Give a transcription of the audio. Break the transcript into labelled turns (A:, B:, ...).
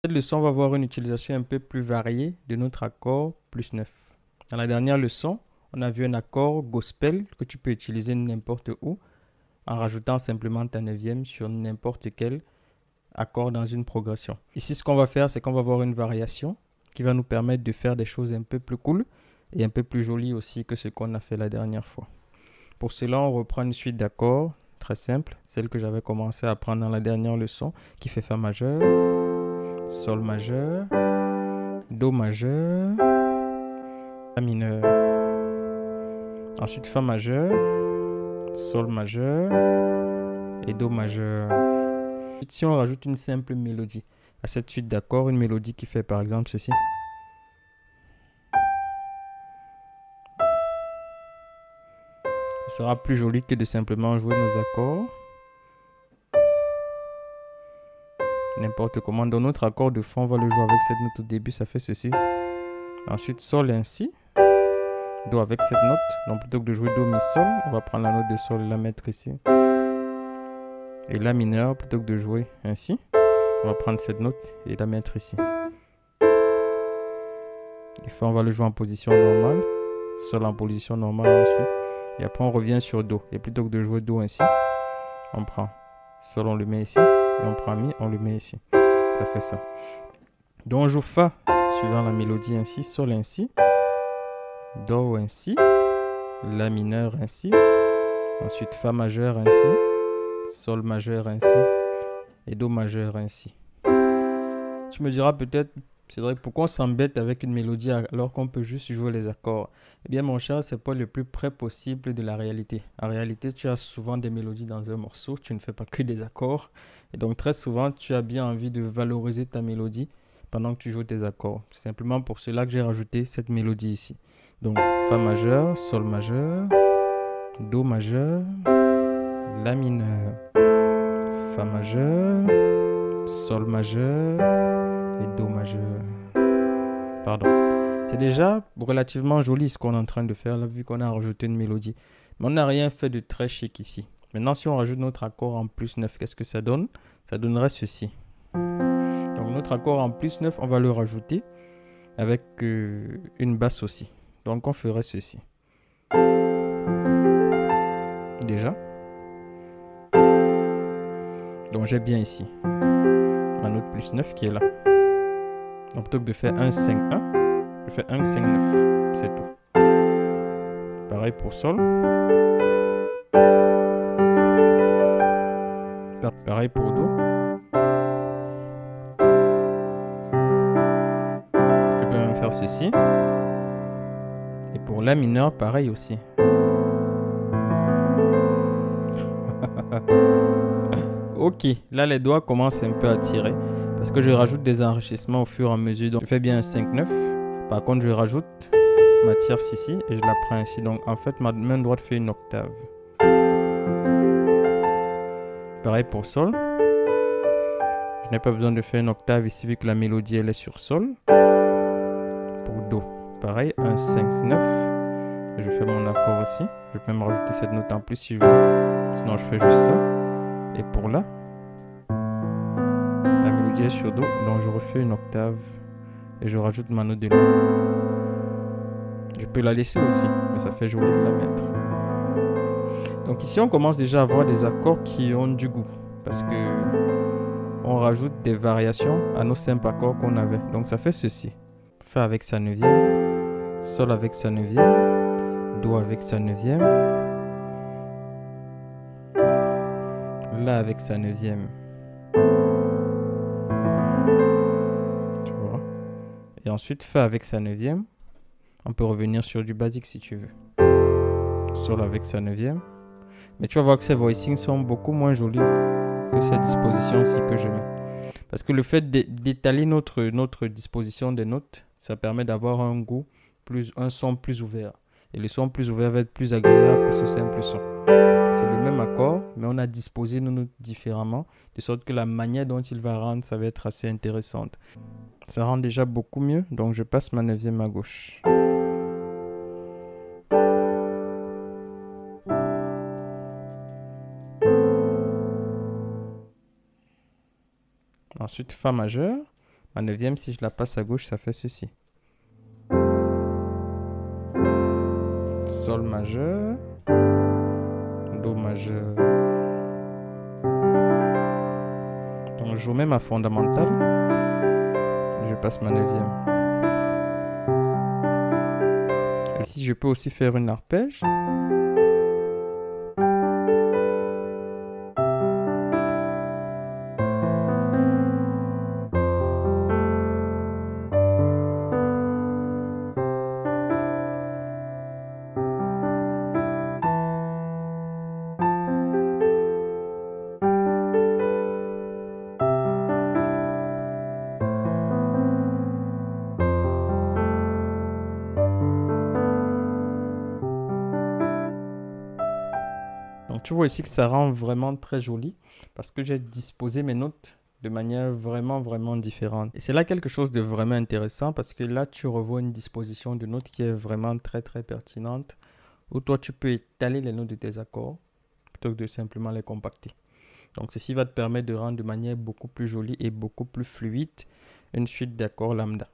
A: Cette leçon va avoir une utilisation un peu plus variée de notre accord plus 9. Dans la dernière leçon, on a vu un accord gospel que tu peux utiliser n'importe où en rajoutant simplement ta neuvième sur n'importe quel accord dans une progression. Ici, ce qu'on va faire, c'est qu'on va avoir une variation qui va nous permettre de faire des choses un peu plus cool et un peu plus jolies aussi que ce qu'on a fait la dernière fois. Pour cela, on reprend une suite d'accords très simple, celle que j'avais commencé à apprendre dans la dernière leçon, qui fait Fa majeur, Sol majeur, Do majeur, La mineur. Ensuite Fa majeur, Sol majeur et Do majeur. Ensuite, si on rajoute une simple mélodie à cette suite d'accords, une mélodie qui fait par exemple ceci. Ce sera plus joli que de simplement jouer nos accords n'importe comment. Dans notre accord de fond, on va le jouer avec cette note au début, ça fait ceci. Ensuite, Sol ainsi, Do avec cette note. Donc plutôt que de jouer Do, Mi, Sol, on va prendre la note de Sol et la mettre ici. Et La mineur, plutôt que de jouer ainsi, on va prendre cette note et la mettre ici. Et Fa, on va le jouer en position normale, Sol en position normale ensuite. Et après, on revient sur Do. Et plutôt que de jouer Do ainsi, on prend Sol, on le met ici. Et on prend Mi, on le met ici. Ça fait ça. Donc on joue Fa suivant la mélodie ainsi, Sol ainsi, Do ainsi, La mineur ainsi, ensuite Fa majeur ainsi, Sol majeur ainsi et Do majeur ainsi. Tu me diras peut-être, Cédric, pourquoi on s'embête avec une mélodie alors qu'on peut juste jouer les accords? Eh bien mon cher, c'est pas le plus près possible de la réalité. En réalité, tu as souvent des mélodies dans un morceau, tu ne fais pas que des accords. Et donc très souvent, tu as bien envie de valoriser ta mélodie pendant que tu joues tes accords. C'est simplement pour cela que j'ai rajouté cette mélodie ici. Donc Fa majeur, Sol majeur, Do majeur, La mineur, Fa majeur, Sol majeur et Do majeur. Pardon. C'est déjà relativement joli ce qu'on est en train de faire là, vu qu'on a rajouté une mélodie. Mais on n'a rien fait de très chic ici. Maintenant, si on rajoute notre accord en plus 9, qu'est-ce que ça donne? Ça donnerait ceci. Donc notre accord en plus 9, on va le rajouter avec une basse aussi. Donc on ferait ceci. Déjà. Donc j'ai bien ici ma note plus 9 qui est là. Donc plutôt que de faire 1, 5, 1, je fais 1, 5, 9. C'est tout. Pareil pour Sol. Pareil pour Do. Je peux même faire ceci. Et pour La mineur, pareil aussi. Ok, là les doigts commencent un peu à tirer parce que je rajoute des enrichissements au fur et à mesure. Donc je fais bien un 5-9. Par contre, je rajoute ma tierce ici et je la prends ici. Donc en fait, ma main droite fait une octave. Pareil pour Sol. Je n'ai pas besoin de faire une octave ici vu que la mélodie elle est sur Sol. Pour Do, pareil, 1, 5, 9. Et je fais mon accord aussi. Je peux même rajouter cette note en plus si je veux. Sinon, je fais juste ça. Et pour La, la mélodie est sur Do, donc je refais une octave et je rajoute ma note de La. Je peux la laisser aussi, mais ça fait joli de la mettre. Donc ici, on commence déjà à avoir des accords qui ont du goût parce que on rajoute des variations à nos simples accords qu'on avait. Donc ça fait ceci. Fa avec sa neuvième, Sol avec sa neuvième, Do avec sa neuvième, La avec sa neuvième. Tu vois? Et ensuite Fa avec sa neuvième. On peut revenir sur du basique si tu veux. Sol avec sa neuvième. Mais tu vas voir que ces voicings sont beaucoup moins jolis que cette disposition-ci que je mets. Parce que le fait d'étaler notre disposition des notes, ça permet d'avoir un goût, un son plus ouvert. Et le son plus ouvert va être plus agréable que ce simple son. C'est le même accord, mais on a disposé nos notes différemment, de sorte que la manière dont il va rendre, ça va être assez intéressante. Ça rend déjà beaucoup mieux, donc je passe ma neuvième à gauche. Ensuite, Fa majeur. Ma neuvième, si je la passe à gauche, ça fait ceci. Sol majeur, Do majeur. Donc je joue même ma fondamentale. Je passe ma neuvième. Ici, je peux aussi faire une arpège. Donc tu vois ici que ça rend vraiment très joli parce que j'ai disposé mes notes de manière vraiment différente. Et c'est là quelque chose de vraiment intéressant parce que là tu revois une disposition de notes qui est vraiment très pertinente où toi tu peux étaler les notes de tes accords plutôt que de simplement les compacter. Donc ceci va te permettre de rendre de manière beaucoup plus jolie et beaucoup plus fluide une suite d'accords lambda.